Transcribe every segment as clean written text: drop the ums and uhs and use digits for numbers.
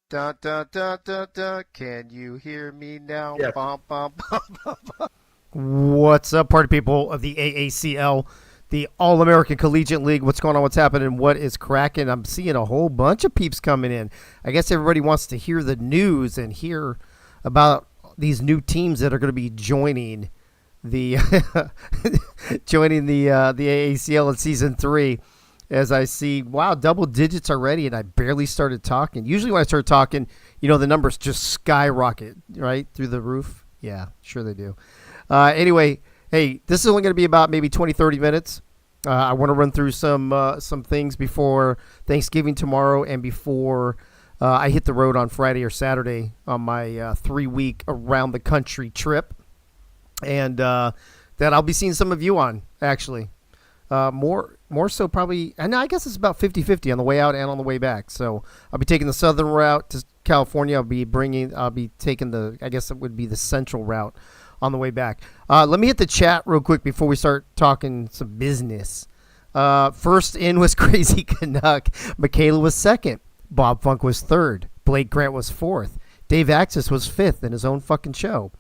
Da da da da da. Can you hear me now? Yeah. Bum, bum, bum. What's up, party people of the AACL, the All American Collegiate League? What's going on? What's happening? What is cracking? I'm seeing a whole bunch of peeps coming in. I guess everybody wants to hear the news and hear about these new teams that are going to be joining the the AACL in season 3. As I see, wow, double digits already, and I barely started talking. Usually when I start talking, the numbers just skyrocket, right, through the roof. Yeah, sure they do. Anyway, hey, this is only going to be about maybe 20, 30 minutes. I want to run through some things before Thanksgiving tomorrow and before I hit the road on Friday or Saturday on my 3-week around the country trip. And that I'll be seeing some of you on, actually. More so probably, and I guess it's about 50-50 on the way out and on the way back. So I'll be taking the southern route to California. I'll be taking I guess it would be the central route on the way back. Let me hit the chat real quick before we start talking some business. First in was Crazy Canuck. Michaela was second. Bob Funk was third. Blake Grant was fourth. Dave Axis was fifth in his own fucking show.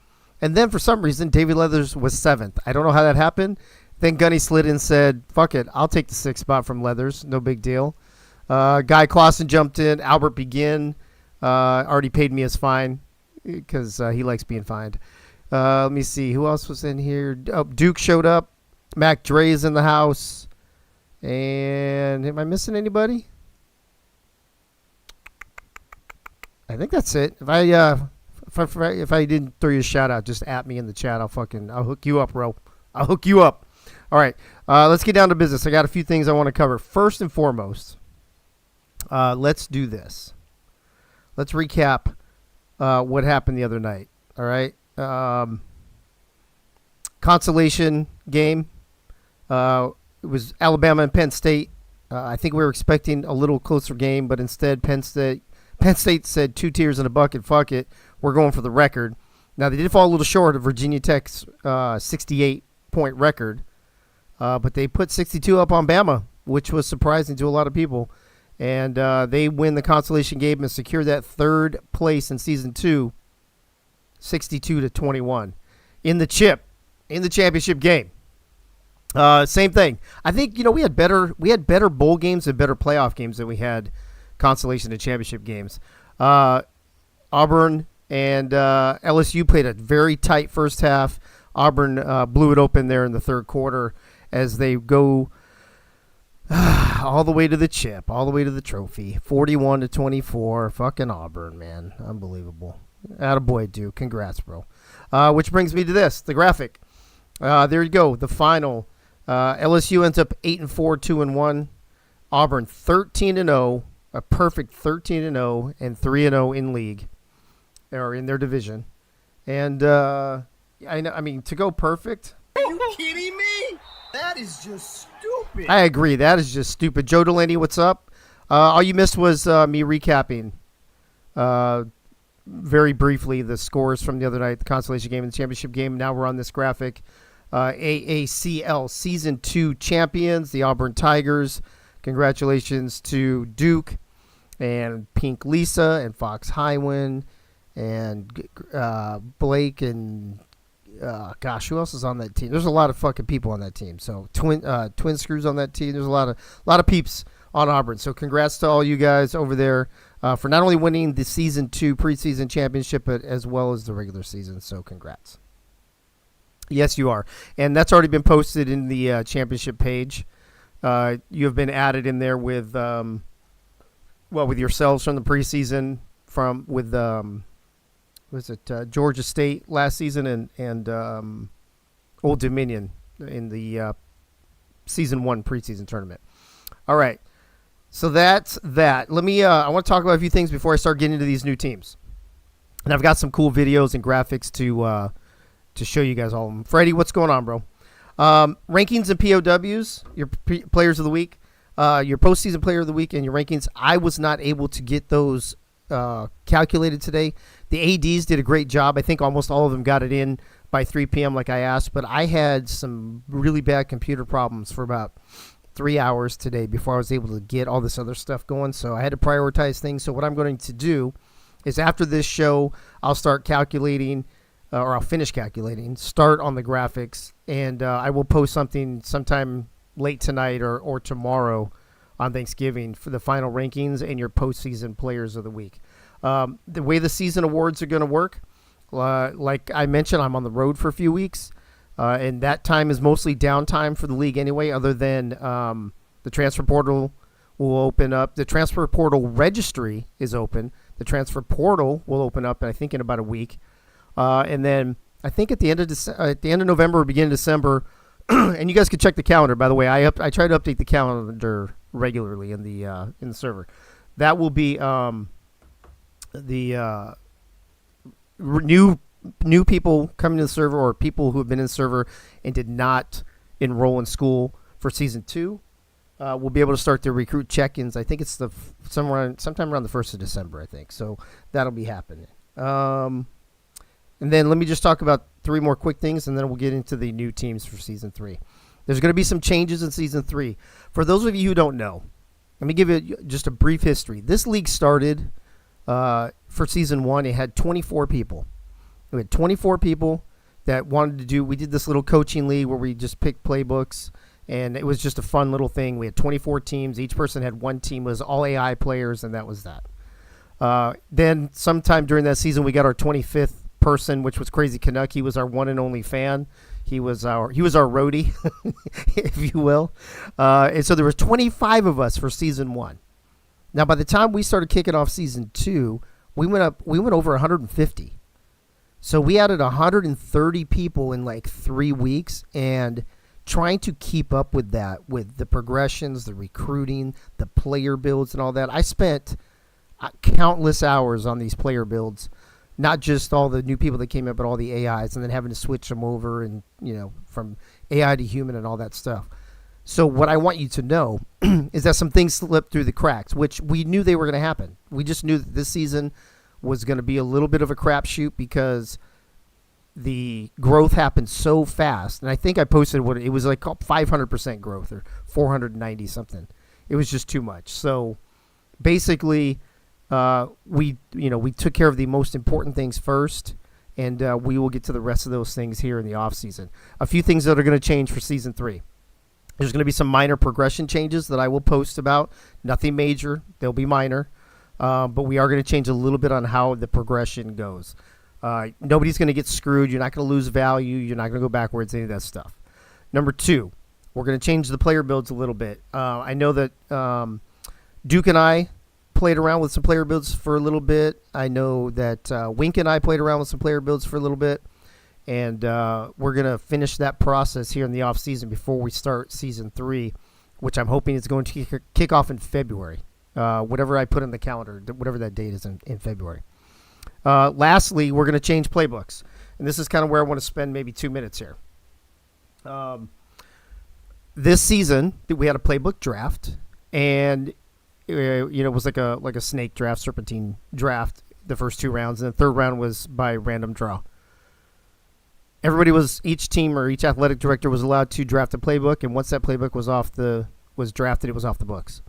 And then for some reason, David Leathers was seventh. I don't know how that happened. Then Gunny slid in and said, fuck it, I'll take the 6th spot from Leathers. No big deal. Guy Clausen jumped in. Albert Begin already paid me his fine because he likes being fined. Let me see. Who else was in here? Oh, Duke showed up. Mac Dre's in the house. And am I missing anybody? I think that's it. If I didn't throw you a shout out, just at me in the chat. I'll hook you up, bro. I'll hook you up. All right, let's get down to business. I got a few things I want to cover. First and foremost, let's do this. Let's recap what happened the other night. All right, consolation game. It was Alabama and Penn State. I think we were expecting a little closer game, but instead Penn State said 2 tiers in a bucket. Fuck it, we're going for the record. Now they did fall a little short of Virginia Tech's 68-point record. But they put 62 up on Bama, which was surprising to a lot of people. And they win the consolation game and secure that 3rd place in Season 2, 62-21. In the championship game. Same thing. I think, we had better bowl games and better playoff games than we had consolation and championship games. Auburn and LSU played a very tight first half. Auburn blew it open there in the 3rd quarter as they go all the way to the chip, all the way to the trophy. 41-24. Fucking Auburn, man. Unbelievable. Attaboy, Duke. Congrats, bro. Which brings me to this, the graphic. There you go, the final. LSU ends up 8-4, 2-1. Auburn 13-0, a perfect 13-0, and 3-0 in league, or in their division. And I mean, to go perfect. Are you kidding me? That is just stupid. I agree. That is just stupid. Joe Delaney, what's up? All you missed was me recapping very briefly the scores from the other night, the consolation game and the championship game. Now we're on this graphic. AACL Season 2 champions, the Auburn Tigers. Congratulations to Duke and Pink Lisa and Fox Highwind and Blake and who else is on that team? There's a lot of fucking people on that team. So Twin Screws on that team. There's a lot of peeps on Auburn. So congrats to all you guys over there for not only winning the Season 2 preseason championship, but as well as the regular season. So congrats. Yes, you are, and that's already been posted in the championship page. You have been added in there with with yourselves from the preseason with Georgia State last season and Old Dominion in the Season 1 preseason tournament. All right. So that's that. Let me I want to talk about a few things before I start getting into these new teams. And I've got some cool videos and graphics to show you guys all of them. Freddie, what's going on, bro? Rankings and POWs, your players of the week, your postseason player of the week, and your rankings. I was not able to get those calculated today. The ADs did a great job. I think almost all of them got it in by 3 p.m. like I asked, but I had some really bad computer problems for about 3 hours today before I was able to get all this other stuff going. So I had to prioritize things. So what I'm going to do is after this show, I'll start calculating, or I'll finish calculating, start on the graphics, and I will post something sometime late tonight or tomorrow on Thanksgiving for the final rankings and your postseason players of the week. The way the season awards are going to work, like I mentioned, I'm on the road for a few weeks, and that time is mostly downtime for the league anyway, other than the transfer portal will open up. The transfer portal registry is open. The transfer portal will open up, I think, in about a week. And then I think at the end of November or beginning of December, and you guys can check the calendar, by the way. I try to update the calendar regularly in the server. That will be the new people coming to the server, or people who have been in the server and did not enroll in school for season 2. We'll be able to start the recruit check-ins. I think it's sometime around the 1st of December, I think. So that'll be happening. And then let me just talk about 3 more quick things, and then we'll get into the new teams for season 3. There's going to be some changes in season 3. For those of you who don't know, let me give you just a brief history. This league started for season 1. It had 24 people. We had 24 people that wanted to do. We did this little coaching league where we just picked playbooks. And it was just a fun little thing. We had 24 teams. Each person had one team. It was all AI players, and that was that. Then sometime during that season, we got our 25th person, which was Crazy Canuck. He was our one and only fan. He was our roadie, if you will. And so there was 25 of us for season 1. Now, by the time we started kicking off season 2, we went over 150. So we added 130 people in like 3 weeks, and trying to keep up with that, with the progressions, the recruiting, the player builds, and all that. I spent countless hours on these player builds, not just all the new people that came in, but all the AIs, and then having to switch them over and, from AI to human and all that stuff. So what I want you to know is that some things slipped through the cracks, which we knew they were going to happen. We just knew that this season was going to be a little bit of a crapshoot because the growth happened so fast. And I think I posted it was like 500% growth or 490 something. It was just too much. So basically, we took care of the most important things first, and we will get to the rest of those things here in the off season. A few things that are going to change for season 3. There's going to be some minor progression changes that I will post about. Nothing major. They'll be minor. But we are going to change a little bit on how the progression goes. Nobody's going to get screwed. You're not going to lose value. You're not going to go backwards, any of that stuff. Number 2, we're going to change the player builds a little bit. I know that Duke and I played around with some player builds for a little bit. I know that Wink and I played around with some player builds for a little bit. And we're going to finish that process here in the off season before we start season 3, which I'm hoping is going to kick off in February. Whatever I put in the calendar, whatever that date is in February. Lastly, we're going to change playbooks. And this is kind of where I want to spend maybe 2 minutes here. This season, we had a playbook draft. And, it was like a snake draft, serpentine draft, the first 2 rounds. And the third round was by random draw. Each team or each athletic director was allowed to draft a playbook. And once that playbook was drafted, it was off the books.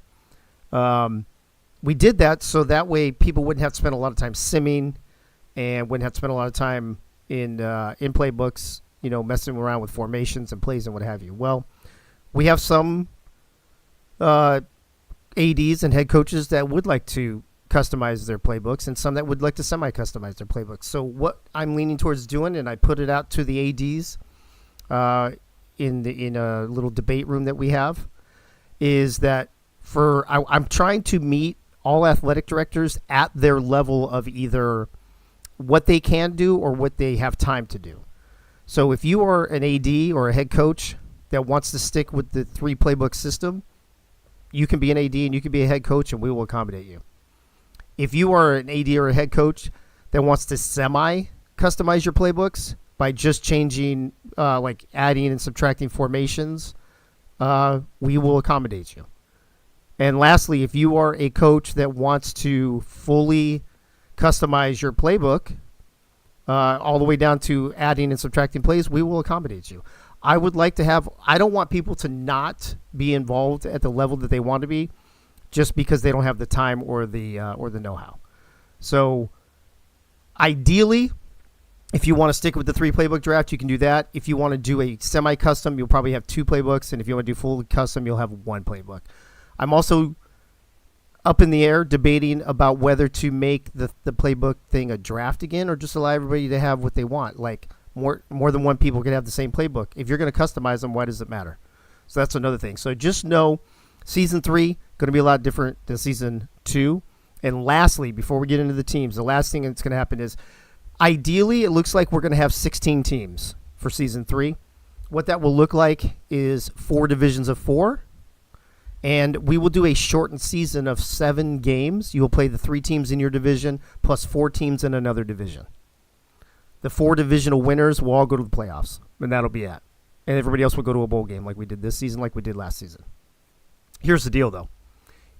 We did that so that way people wouldn't have to spend a lot of time simming and wouldn't have to spend a lot of time in playbooks, messing around with formations and plays and what have you. Well, we have some ADs and head coaches that would like to customize their playbooks and some that would like to semi-customize their playbooks. So what I'm leaning towards doing, and I put it out to the ADs in a little debate room that we have, is that I'm trying to meet all athletic directors at their level of either what they can do or what they have time to do. So if you are an AD or a head coach that wants to stick with the 3 playbook system, you can be an AD and you can be a head coach, and we will accommodate you. If you are an AD or a head coach that wants to semi-customize your playbooks by just changing, like adding and subtracting formations, we will accommodate you. And lastly, if you are a coach that wants to fully customize your playbook, all the way down to adding and subtracting plays, we will accommodate you. I don't want people to not be involved at the level that they want to be just because they don't have the time or the know-how. So Ideally, if you want to stick with the 3 playbook draft, you can do that. If you want to do a semi-custom, you'll probably have 2 playbooks. And if you want to do full custom, you'll have 1 playbook. I'm also up in the air debating about whether to make the playbook thing a draft again or just allow everybody to have what they want. Like more than 1 people can have the same playbook. If you're going to customize them, why does it matter? So that's another thing. So just know Season 3 going to be a lot different than Season 2. And lastly, before we get into the teams, the last thing that's going to happen is ideally, it looks like we're going to have 16 teams for Season 3. What that will look like is 4 divisions of 4. And we will do a shortened season of 7 games. You will play the 3 teams in your division plus 4 teams in another division. The 4 divisional winners will all go to the playoffs. And that'll be it. And everybody else will go to a bowl game like we did this season, like we did last season. Here's the deal, though.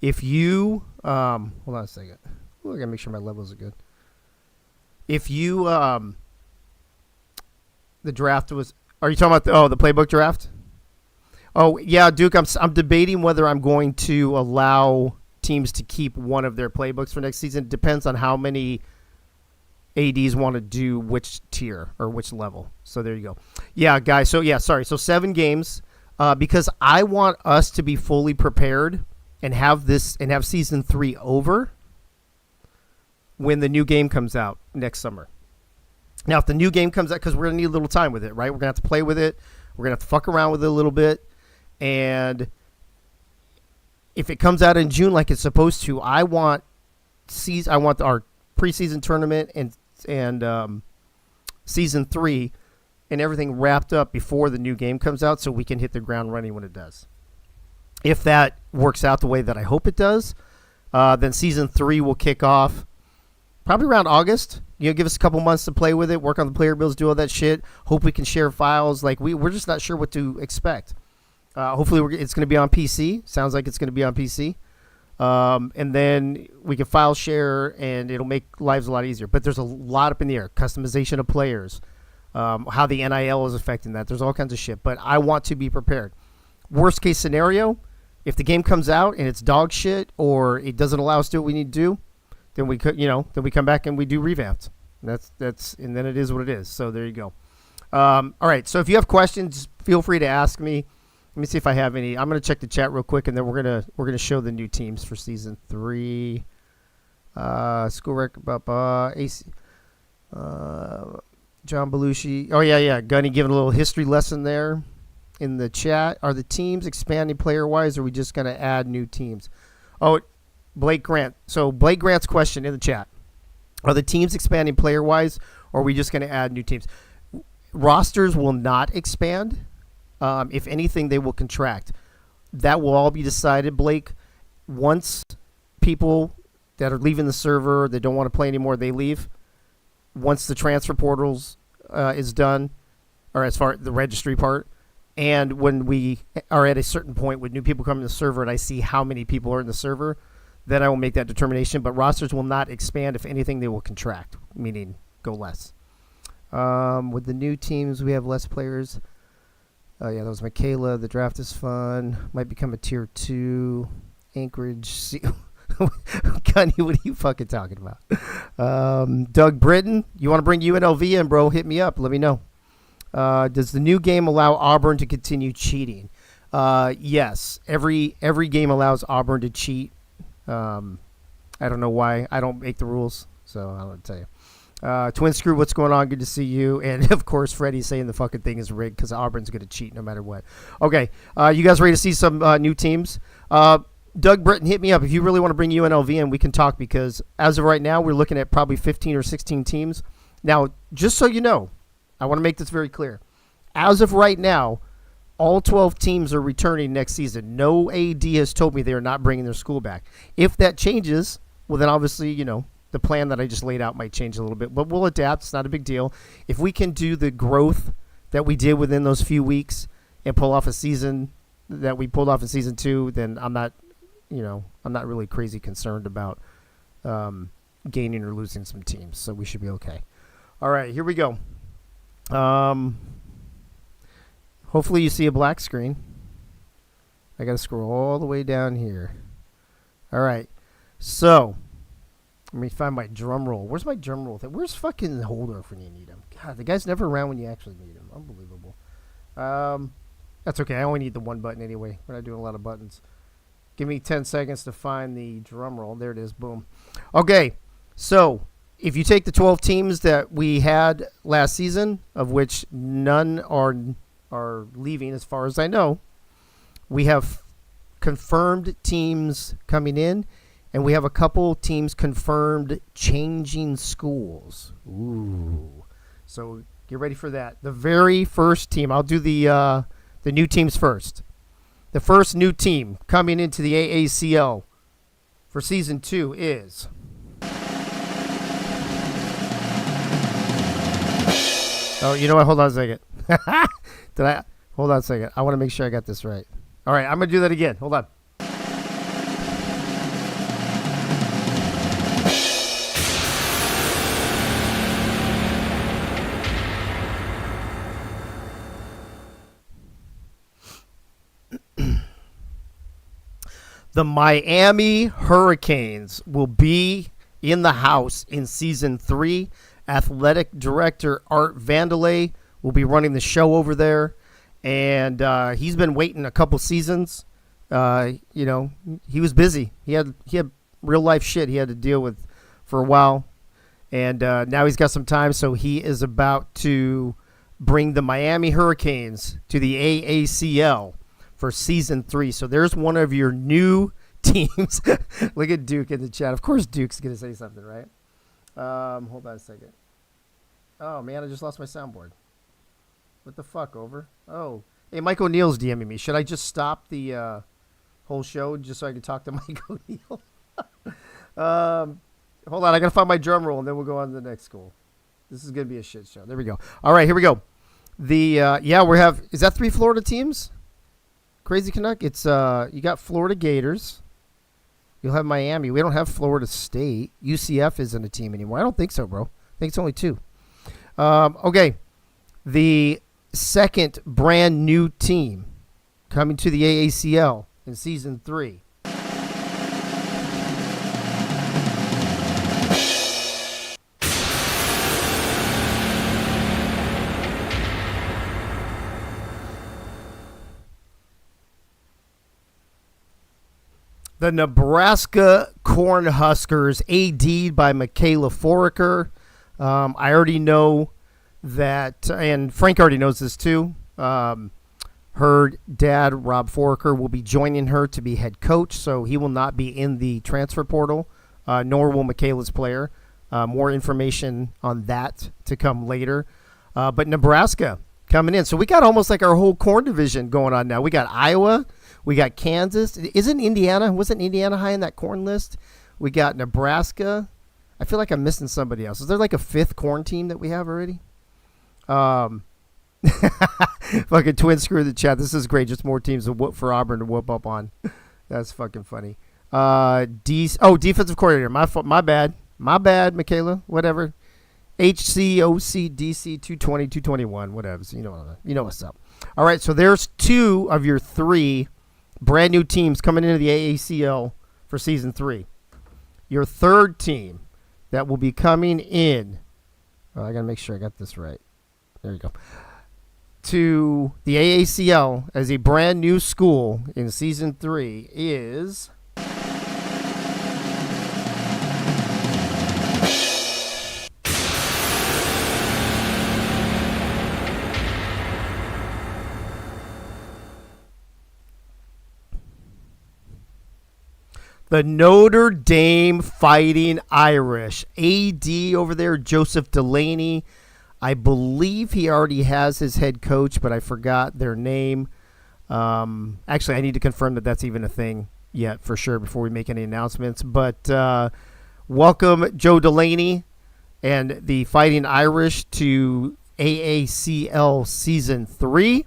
If you hold on a second. Ooh, I got to make sure my levels are good. If you, the draft was, are you talking about the playbook draft? Oh, yeah, Duke, I'm debating whether I'm going to allow teams to keep one of their playbooks for next season. It depends on how many ADs want to do which tier or which level. So there you go. Yeah, guys. So, So 7 games because I want us to be fully prepared and have Season 3 over when the new game comes out next summer. Now, if the new game comes out, because we're going to need a little time with it, right? We're going to have to play with it. We're going to have to fuck around with it a little bit. And if it comes out in June like it's supposed to, I want our preseason tournament and Season 3 and everything wrapped up before the new game comes out so we can hit the ground running when it does. If that works out the way that I hope it does, then Season 3 will kick off probably around August. Give us a couple months to play with it, work on the player builds, do all that shit. Hope we can share files. Like we're just not sure what to expect. Hopefully it's going to be on PC. Sounds like it's going to be on PC. And then we can file share, and it'll make lives a lot easier. But there's a lot up in the air. Customization of players, how the NIL is affecting that. There's all kinds of shit. But I want to be prepared. Worst case scenario, if the game comes out and it's dog shit or it doesn't allow us to do what we need to do, then we could, then we come back and we do revamped. And then it is what it is. So there you go. All right. So if you have questions, feel free to ask me. Let me see if I have any. I'm going to check the chat real quick, and then we're gonna show the new teams for Season 3. School rec, AC, John Belushi. Oh yeah. Gunny giving a little history lesson there in the chat. Are the teams expanding player wise, or are we just going to add new teams? Oh, Blake Grant. So Blake Grant's question in the chat: are the teams expanding player wise, or are we just going to add new teams? Rosters will not expand. If anything, they will contract. That will all be decided, Blake, once people that are leaving the server, they don't want to play anymore, they leave. Once the transfer portals is done, or as far as the registry part, and when we are at a certain point with new people coming to the server and I see how many people are in the server, then I will make that determination. But rosters will not expand. If anything, they will contract, meaning go less. With the new teams, we have less players. Oh, yeah, that was Michaela. The draft is fun. Might become a tier 2. Anchorage. Gunny, what are you fucking talking about? Doug Britton, you want to bring UNLV in, bro? Hit me up. Let me know. Does the new game allow Auburn to continue cheating? Yes. Every game allows Auburn to cheat. I don't know why. I don't make the rules, so I don't tell you. Twin Screw, what's going on? Good to see you. And, of course, Freddie saying the fucking thing is rigged because Auburn's going to cheat no matter what. Okay, you guys ready to see some new teams? Doug Britton, hit me up. If you really want to bring UNLV in, we can talk because as of right now, we're looking at probably 15 or 16 teams. Now, just so you know, I want to make this very clear. As of right now, all 12 teams are returning next season. No AD has told me they are not bringing their school back. If that changes, well, then obviously, the plan that I just laid out might change a little bit, but we'll adapt. It's not a big deal. If we can do the growth that we did within those few weeks and pull off a season that we pulled off in Season 2, then I'm not really crazy concerned about gaining or losing some teams, so we should be okay. All right, here we go. Hopefully you see a black screen. I got to scroll all the way down here. All right, so Let me find my drum roll. Where's my drum roll thing? Where's fucking Holdorf when you need him? God, the guy's never around when you actually need him. Unbelievable. That's okay. I only need the one button anyway. We're not doing a lot of buttons. Give me 10 seconds to find the drum roll. There it is. Boom. Okay. So if you take the 12 teams that we had last season, of which none are leaving as far as I know, we have confirmed teams coming in, and we have a couple teams confirmed changing schools. Ooh. So get ready for that. The very first team, I'll do the new teams first. The first new team coming into the AACL for Season 2 is... Oh, you know what? Hold on a second. Hold on a second. I want to make sure I got this right. All right, I'm going to do that again. Hold on. The Miami Hurricanes will be in the house in Season 3. Athletic Director Art Vandelay will be running the show over there. And he's been waiting a couple seasons. He was busy. He had real life shit he had to deal with for a while. And now he's got some time, so he is about to bring the Miami Hurricanes to the AACL for Season 3. So there's one of your new teams. Look at Duke in the chat. Of course Duke's going to say something, right? Hold on a second. Oh, man, I just lost my soundboard. What the fuck, over? Oh. Hey, Mike O'Neill's DMing me. Should I just stop the whole show just so I can talk to Mike O'Neill? Hold on. I got to find my drum roll, and then we'll go on to the next school. This is going to be a shit show. There we go. All right, here we go. We have, is that 3 Florida teams? Crazy Canuck? It's, you got Florida Gators. You'll have Miami. We don't have Florida State. UCF isn't a team anymore. I don't think so, bro. I think it's only 2. Okay. The second brand new team coming to the AACL in Season 3. The Nebraska Cornhuskers, AD'd by Michaela Foraker. I already know that, and Frank already knows this too. Her dad, Rob Foraker, will be joining her to be head coach, so he will not be in the transfer portal, nor will Michaela's player. More information on that to come later. But Nebraska coming in. So we got almost like our whole corn division going on now. We got Iowa. We got Kansas. Wasn't Indiana high in that corn list? We got Nebraska. I feel like I'm missing somebody else. Is there like a 5th corn team that we have already? Fucking twin screw the chat. This is great. Just more teams to whoop for Auburn to whoop up on. That's fucking funny. Defensive coordinator. My bad, Michaela. Whatever. HCOCDC 220, 221. Whatever. So you know what's up. All right. So there's 2 of your 3 brand new teams coming into the AACL for Season 3. Your third team that will be coming in. I got to make sure I got this right. There you go. To the AACL as a brand new school in Season 3 is... the Notre Dame Fighting Irish. AD over there, Joseph Delaney. I believe he already has his head coach, but I forgot their name. Actually, I need to confirm that that's even a thing yet for sure before we make any announcements. But welcome, Joe Delaney and the Fighting Irish to AACL Season 3.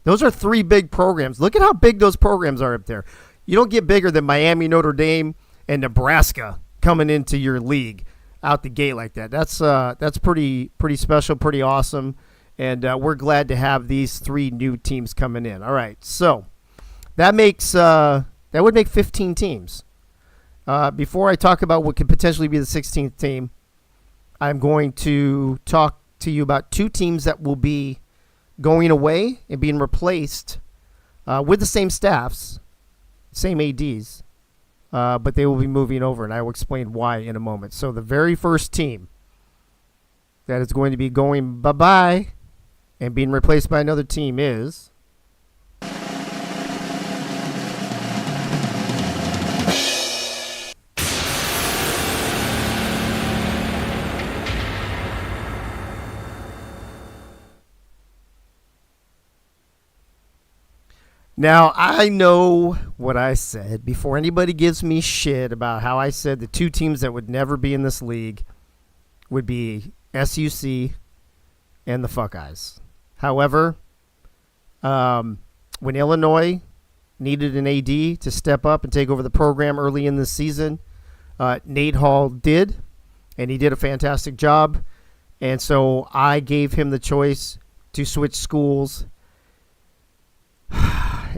Those are 3 big programs. Look at how big those programs are up there. You don't get bigger than Miami, Notre Dame, and Nebraska coming into your league out the gate like that. That's pretty special, pretty awesome, and we're glad to have these 3 new teams coming in. All right, so that would make 15 teams. Before I talk about what could potentially be the 16th team, I'm going to talk to you about two teams that will be going away and being replaced with the same staffs, same ADs, but they will be moving over, and I will explain why in a moment. So the very first team that is going to be going bye-bye and being replaced by another team is... Now, I know what I said before anybody gives me shit about how I said the two teams that would never be in this league would be SUC and the Fuckeyes. However, when Illinois needed an AD to step up and take over the program early in the season, Nate Hall did, and he did a fantastic job. And so I gave him the choice to switch schools,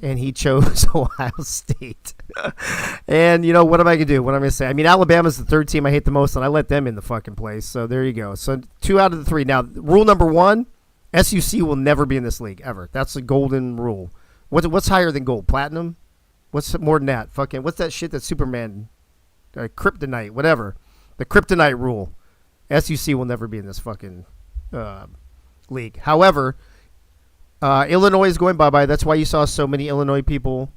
and he chose Ohio State. And, you know, what am I going to do? What am I going to say? I mean, Alabama's the third team I hate the most, and I let them in the fucking place. So there you go. So 2 out of the 3. Now, rule number 1, SUC will never be in this league, ever. That's the golden rule. What's higher than gold? Platinum? What's more than that? Fucking, what's that shit that Superman, kryptonite, whatever. The kryptonite rule. SUC will never be in this fucking league. However, Illinois is going bye-bye. That's why you saw so many Illinois people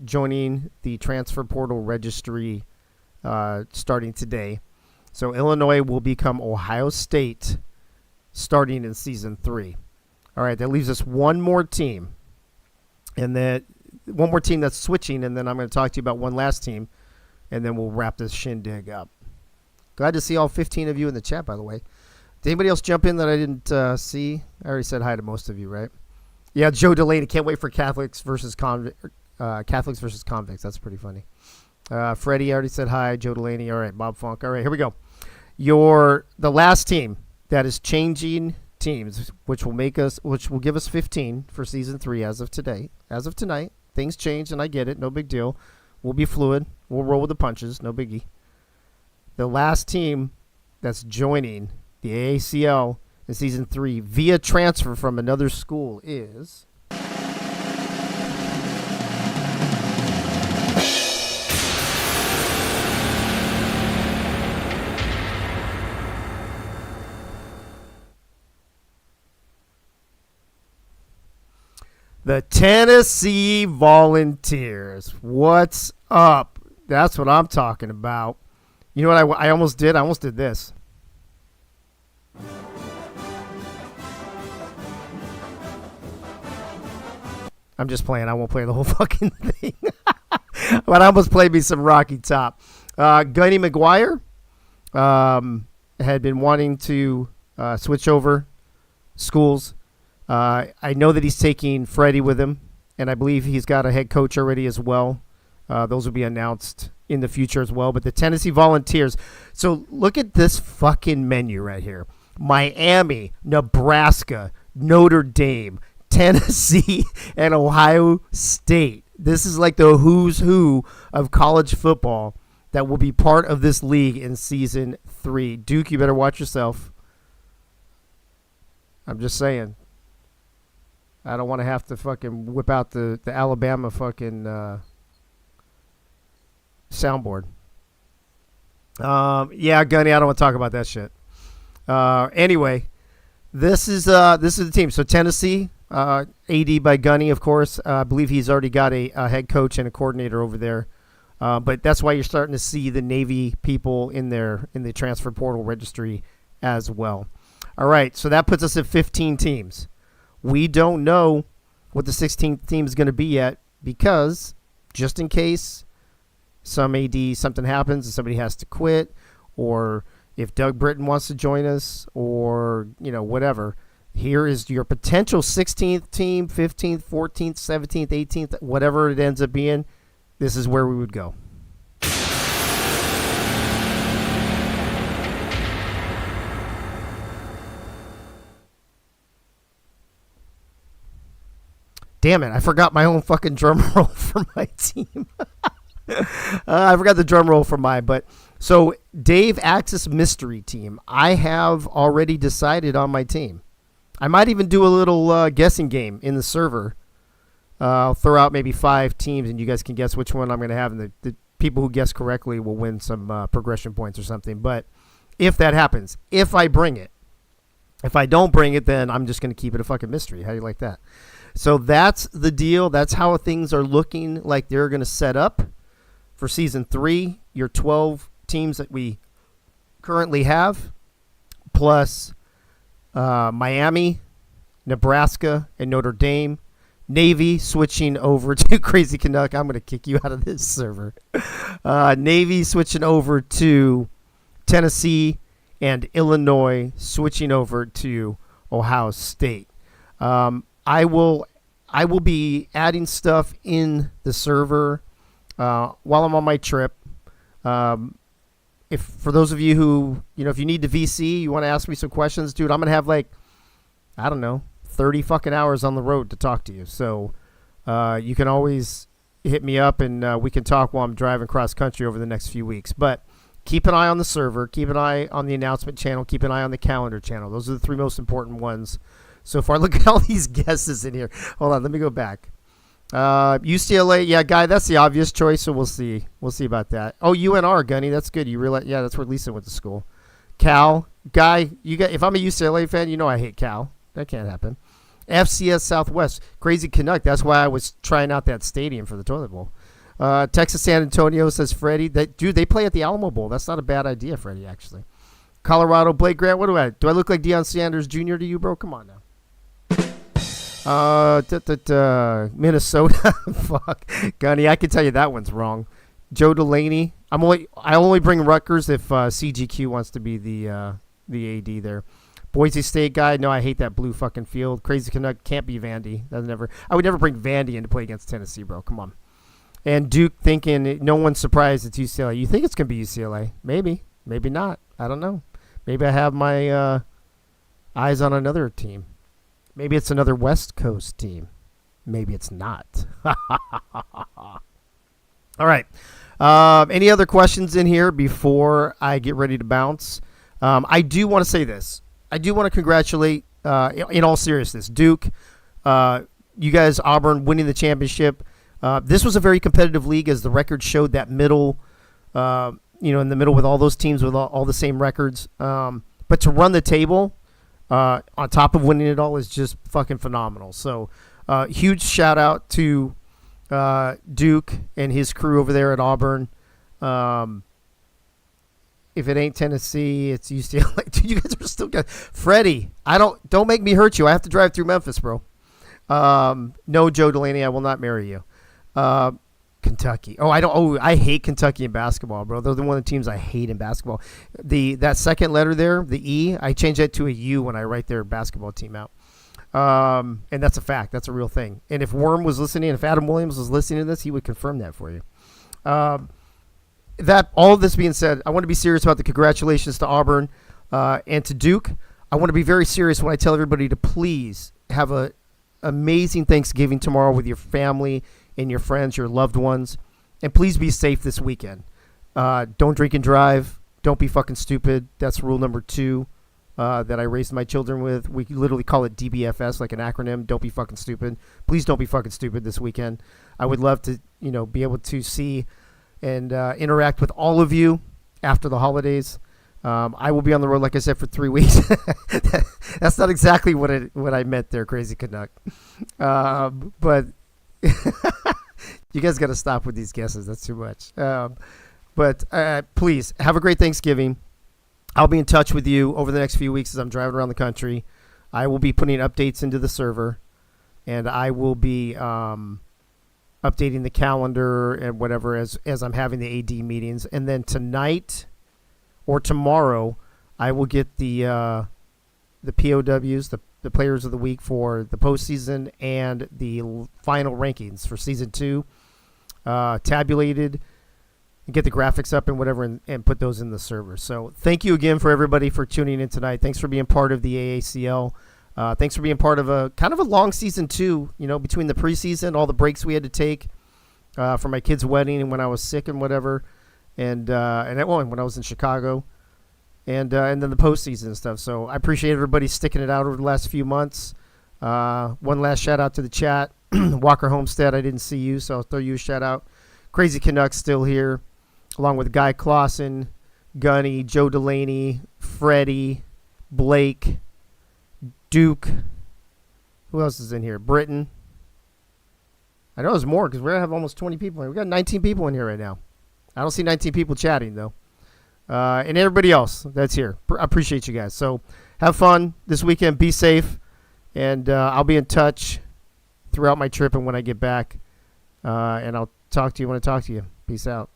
joining the transfer portal registry starting today. So Illinois will become Ohio State starting in season 3. All right, that leaves us one more team. And then one more team that's switching, and then I'm going to talk to you about one last team, and then we'll wrap this shindig up. Glad to see all 15 of you in the chat, by the way. Did anybody else jump in that I didn't see? I already said hi to most of you, right? Yeah, Joe Delaney, can't wait for Catholics versus convicts. That's pretty funny. Freddie already said hi. Joe Delaney. All right, Bob Funk. All right, here we go. The last team that is changing teams, which will give us 15 for season 3 as of today. As of tonight, things change, and I get it. No big deal. We'll be fluid. We'll roll with the punches. No biggie. The last team that's joining the AACL in season 3 via transfer from another school is the Tennessee Volunteers. What's up? That's what I'm talking about. You know what I almost did? I almost did this. I'm just playing. I won't play the whole fucking thing. But I almost played me some Rocky Top. Gunny McGuire had been wanting to switch over schools. I know that he's taking Freddie with him, and I believe he's got a head coach already as well. Those will be announced in the future as well. But the Tennessee Volunteers. So look at this fucking menu right here. Miami, Nebraska, Notre Dame, Tennessee, and Ohio State. This is like the who's who of college football that will be part of this league in season 3. Duke, you better watch yourself. I'm just saying. I don't want to have to fucking whip out the Alabama fucking soundboard. Yeah, Gunny, I don't want to talk about that shit. Anyway, this is the team. So Tennessee, AD by Gunny, of course. I believe he's already got a head coach and a coordinator over there. But that's why you're starting to see the Navy people in the transfer portal registry as well. All right, so that puts us at 15 teams. We don't know what the 16th team is going to be yet because just in case some AD, something happens and somebody has to quit, or if Doug Britton wants to join us, or, you know, whatever, here is your potential 16th team, 15th, 14th, 17th, 18th, whatever it ends up being. This is where we would go. Damn it, I forgot my own fucking drum roll for my team. I forgot the drum roll for mine, but so Dave Axis Mystery Team. I have already decided on my team. I might even do a little guessing game in the server. I'll throw out maybe 5 teams, and you guys can guess which one I'm going to have, and the people who guess correctly will win some progression points or something. But if that happens, if I bring it, if I don't bring it, then I'm just going to keep it a fucking mystery. How do you like that? So that's the deal. That's how things are looking like they're going to set up for Season 3. Your 12 teams that we currently have, plus Miami, Nebraska, and Notre Dame. Navy switching over to Crazy Canuck. I'm going to kick you out of this server. Navy switching over to Tennessee, and Illinois switching over to Ohio State. I will be adding stuff in the server while I'm on my trip. If for those of you who, if you need to VC, you want to ask me some questions, dude, I'm going to have I don't know, 30 fucking hours on the road to talk to you. So you can always hit me up and we can talk while I'm driving cross country over the next few weeks. But keep an eye on the server. Keep an eye on the announcement channel. Keep an eye on the calendar channel. Those are the 3 most important ones so far. Look at all these guesses in here. Hold on. Let me go back. UCLA. Yeah, Guy, that's the obvious choice. So we'll see. We'll see about that. Oh, UNR, Gunny. That's good. You realize? Yeah, that's where Lisa went to school. Cal. Guy, if I'm a UCLA fan, I hate Cal. That can't happen. FCS Southwest. Crazy Canuck. That's why I was trying out that stadium for the toilet bowl. Texas San Antonio, says Freddie. Dude, they play at the Alamo Bowl. That's not a bad idea, Freddie, actually. Colorado, Blake Grant. What do I look like Deion Sanders Jr. to you, bro? Come on now. Minnesota. Fuck. Gunny, I can tell you that one's wrong. Joe Delaney. I only bring Rutgers if CGQ wants to be the AD there. Boise State guy. No, I hate that blue fucking field. Crazy Canuck can't be Vandy. I would never bring Vandy in to play against Tennessee, bro. Come on. And Duke thinking no one's surprised it's UCLA. You think it's going to be UCLA. Maybe. Maybe not. I don't know. Maybe I have my eyes on another team. Maybe it's another West Coast team. Maybe it's not. All right. Any other questions in here before I get ready to bounce? I do want to say this. I do want to congratulate, in all seriousness, Duke, you guys, Auburn, winning the championship. This was a very competitive league, as the record showed that middle, in the middle with all those teams with all the same records. But to run the table on top of winning it all is just fucking phenomenal. So huge shout out to Duke and his crew over there at Auburn. If it ain't Tennessee, it's UCLA. Dude, you guys are still good. Freddie, don't make me hurt you. I have to drive through Memphis, bro. No, Joe Delaney, I will not marry you. Kentucky. I hate Kentucky in basketball, bro. They're one of the teams I hate in basketball. That second letter there, the E, I change that to a U when I write their basketball team out. And that's a fact. That's a real thing. And if Worm was listening, if Adam Williams was listening to this, he would confirm that for you. All of this being said, I want to be serious about the congratulations to Auburn and to Duke. I want to be very serious when I tell everybody to please have an amazing Thanksgiving tomorrow with your family and your friends, your loved ones. And please be safe this weekend. Don't drink and drive. Don't be fucking stupid. That's rule number 2 that I raised my children with. We literally call it DBFS, like an acronym. Don't be fucking stupid. Please don't be fucking stupid this weekend. I would love to, be able to see and interact with all of you after the holidays. I will be on the road, like I said, for 3 weeks. That's not exactly what I meant there, Crazy Canuck. But you guys got to stop with these guesses. That's too much. But please, have a great Thanksgiving. I'll be in touch with you over the next few weeks as I'm driving around the country. I will be putting updates into the server, and I will be updating the calendar and whatever as I'm having the AD meetings. And then tonight or tomorrow, I will get the POWs, the players of the week for the postseason and the final rankings for season 2 tabulated, and get the graphics up and whatever, and put those in the server. So thank you again for everybody for tuning in tonight. Thanks for being part of the AACL. Thanks for being part of a kind of a long season 2, between the preseason, all the breaks we had to take, for my kid's wedding and when I was sick and whatever, and when I was in Chicago, and then the postseason and stuff. So I appreciate everybody sticking it out over the last few months. One last shout out to the chat. Walker Homestead, I didn't see you, so I'll throw you a shout out. Crazy Canucks still here, along with Guy Clausen, Gunny, Joe Delaney, Freddie, Blake, Duke. Who else is in here? Britton. I know there's more because we're going to have almost 20 people in. We got 19 people in here right now. I don't see 19 people chatting, though. And everybody else that's here. I appreciate you guys. So have fun this weekend. Be safe. And I'll be in touch throughout my trip and when I get back. And I'll talk to you when I talk to you. Peace out.